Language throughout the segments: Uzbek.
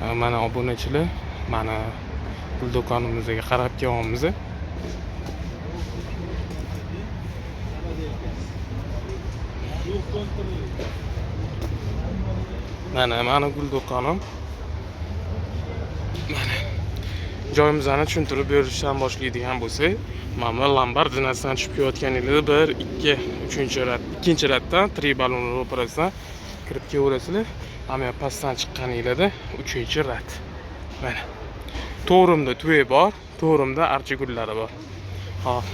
Mana obunachilar, mana pul do'konimizga qarab kelyapmiz. Mana gul do'konim. Mana joyimizni tushuntirib berishdan boshlaydigan bo'lsak, mana Lombardinasidan tushib kelayotganingizda 1, 2, 3-rat, ikkinchi ratdan 3 balon ro'parasidan kirib kelaverasizlar. Mana pastdan chiqqaningizda 3-rat. Mana to'g'rimda tuya bor, to'g'rimda archa gullari bor. Hop.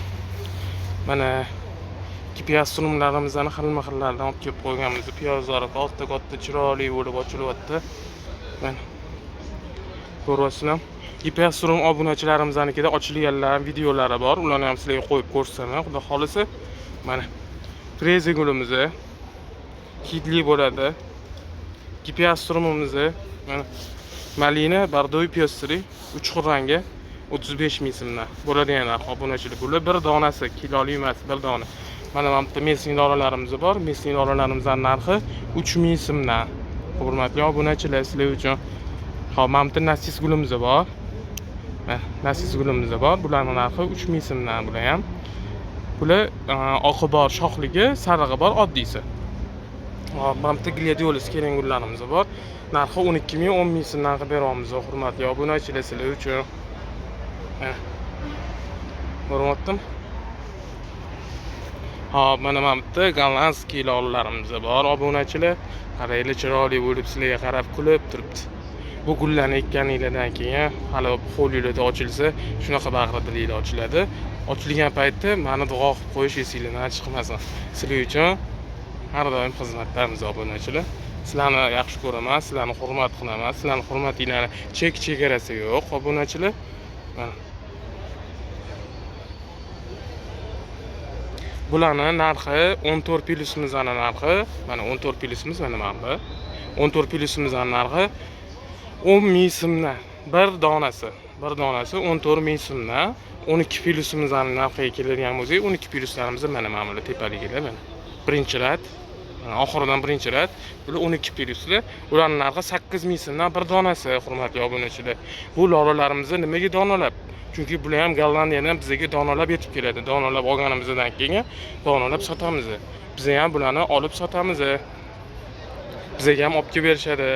Mana piyoz surumlarimizni xilma-xillardan olib kelib qo'yganmiz. Piyozlar katta chiroyli bo'lib ochilyapti. Mana ko'ryapsizlar. Piyoz surum obunachilarimiznikida ochilganlar videolari bor. Ularni ham sizlarga qo'yib ko'rsataman, xudo xolisa. Mana freze gulimiz hidli bo'ladi. Piyoz surumimiz mana malina, bardoy piyozsiri 3 xil rangi 35 ming so'mdan bo'ladigan narx obunachilik guli. Bir donasi kiloli emas, bir dona. Mana bu mesning doralarimiz bor. Mesning doralarimizning narxi 3 ming so'mdan. Hurmatli obunachilar, sizlar uchun hop mana nasis gulimiz bor. Nasis gulimiz bor. Bularning narxi 3 ming so'mdan. Bular ham. Bular oqi bor, shoxligi, sarig'i bor, oddiysi. Hop, mana gladiolus keling gullarimiz bor. Narxi 12 ming, 10 ming so'mdan qilib beramiz, hurmatli obunachilar, sizlar uchun. Ko'ryaptim. Hop, mana bu gollandskiy lolalarimiz bor, obunachilar. Qaranglar, chiroyli bo'lib sizlarga qarab kulib turibdi. Bu gullarni ekkaningizdan keyin hali xoliylarda ochilsa, shunaqa bag'ridilida ochiladi. Ochilgan paytda meni duo qilib qo'yish esingizdan chiqmasin. Sizlar uchun har doim xizmatdamiz, obunachilar. Sizlarni yaxshi ko'raman, sizlarni hurmat qilaman. Sizlarning hurmatinglarni chegarasi yo'q, obunachilar. Mana bularning narxi 14 plyusimizning narxi, mana 14 plyusimiz mana bu. 14 plyusimizning narxi 10 ming so'mdan. Bir donasi 14 ming so'mdan. 12 plyusimizning narxiga keladigan bo'lsak, 12 plyuslarimiz mana bular tepaligilar mana. Birinchi rat, oxiridan birinchi rat. Bular 12 plyuslar. Ularning narxi 8 ming so'mdan bir donasi, hurmatli obunachilar. Bu lolalarimizni nimaga donalab? Chunki bular ham Gollandiyadan bizga donalab yetib keladi. Donalab olganimizdan keyin donalab sotamiz. Biz ham bularni olib sotamiz. Bizga ham olib kelib berishadi.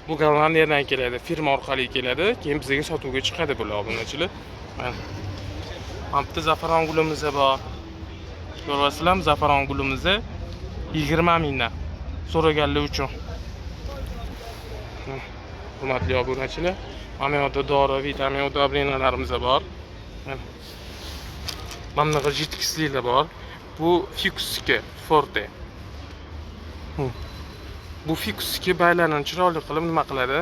Bu Gollandiyadan keladi, firma orqali keladi, keyin bizga sotuvga chiqadi bular, obunachilar. Mana bu zafaron gulimiz bor. Ko'ryapsizlarmi, zafaron gulimiz 20 mingdan so'raganlar uchun. Hurmatli obunachilar, mana bu yerda dori, vitamin, udobrenalarimiz bor. Mana bunaqa jitkisliklar bor. Bu Fixki Forte. Bu Fixki baylarni chiroyli qilib nima qiladi?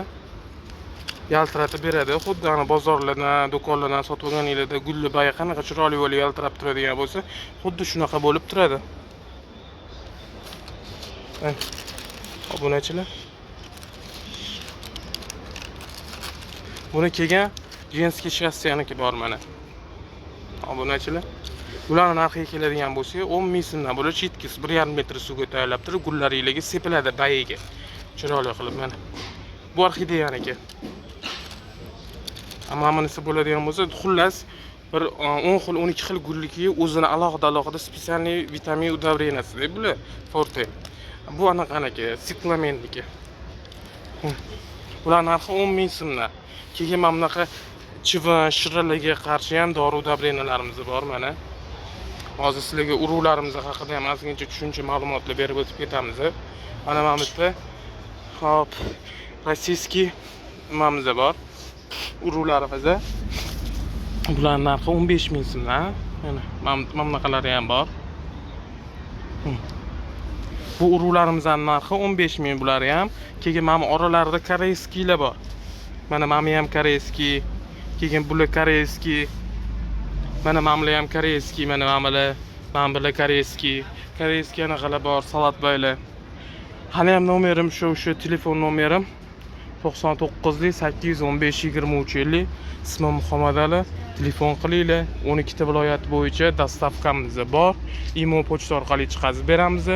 Yaltiratib beradi. Xuddi ana bozorlardan, do'konlardan sotib olganingizda gulli bay qanaqa chiroyli bo'lib yaltirab turadigan bo'lsa, xuddi shunaqa bo'lib turadi. Obunachilar. Buni kelgan jenskiy shassiyaniki bor mana. Obunachilar. Bularning narxiga keladigan bo'lsa, 10 ming so'mdan bo'lib chetkis 1,5 metr suvga tayyorlab turib, gullaringiga sepiladi bayiga. Chiroyli qilib mana. Bu orxideyaniki. Ammo bunisi bo'ladigan bo'lsa, xullas bir 10 xil, 12 xil gulliki o'zini alohida spesialniy vitamin udobrenasi deb bular Forte. Bu anaqaniki, siklamenniki. Ular narxi 10 ming so'mdan. Keyin mana bunaqa chivin, shirralarga qarshi ham dori udobrenalarimiz bor mana. Hozir sizlarga urug'larimiz haqida ham ozgincha tushuncha ma'lumotlar berib o'tib ketamiz. Mana bu yerda hop rossiyskiy nimamiz bor. Urug'larimiz. Bularning narxi 15 ming so'mdan. Mana bunaqalari ham bor. Bu urug'larimizning narxi 15 ming bulari ham. Keyin mana oralarida koreyskiylar bor. Mana ham koreyskiy, keyin bular koreyskiy. Mana bular ham koreyskiy, mana bular koreyskiy. Koreyskiy anaqalar bor, salat baylar. Hali ham nomerim shu telefon nomerim 99-815-2350. Ismim Muhammad Ali. Telefon qilinglar. 12 ta viloyat bo'yicha dastavkamiz bor. Imo pochta orqali chiqazib beramiz.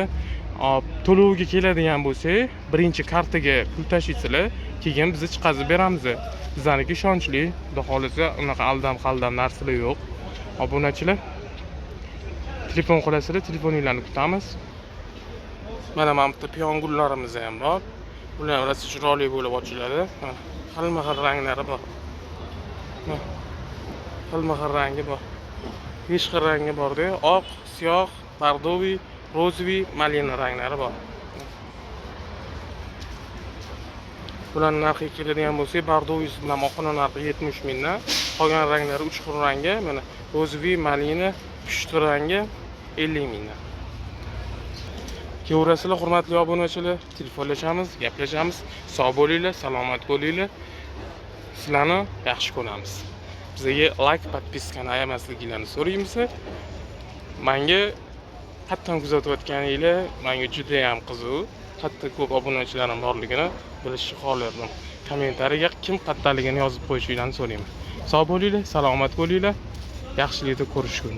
To'lovga keladigan bo'lsak, birinchi kartaga pul tashlaysizlar, keyin biz chiqazib beramiz. Bizlarniki ishonchli, xudo xolisa unaqa aldam-qaldam narsalar yo'q. Obunachilar, telefon qilasizlar, telefoninglarni kutamiz. Mana bu yerda piyongullarimiz ham bor. Bular ham rosa chiroyli bo'lib ochiladi. Xilma-xil ranglari bor. Xilma-xil rangi bor. 5 xil rangi bor-da, oq, siyoh, bordoviy, rozoviy, malina ranglari bor. Bularning narxiga keladigan bo'lsak, bordoviy bilan oqning narxi 70 mingdan, qolgan ranglari 3 xil rangi, mana rozoviy, malina, pushti rangi 50 mingdan. Kevrasizlar, hurmatli obunachilar, telefonlashamiz, gaplashamiz. Sog' bo'linglar, salomat bo'linglar. Sizlarni yaxshi ko'ramiz. Bizga like, podpiskani ayamasliklaringizni so'raymiz. Menga qattan kuzatayotganinglar menga juda ham qiziq. Katta ko'p obunachilarim borligini bilishni xohlardim. Kommentariyaga kim qattanligini yozib qo'yishingizni so'rayman. Sog' bo'linglar, salomat bo'linglar. Yaxshilikda ko'rishguncha.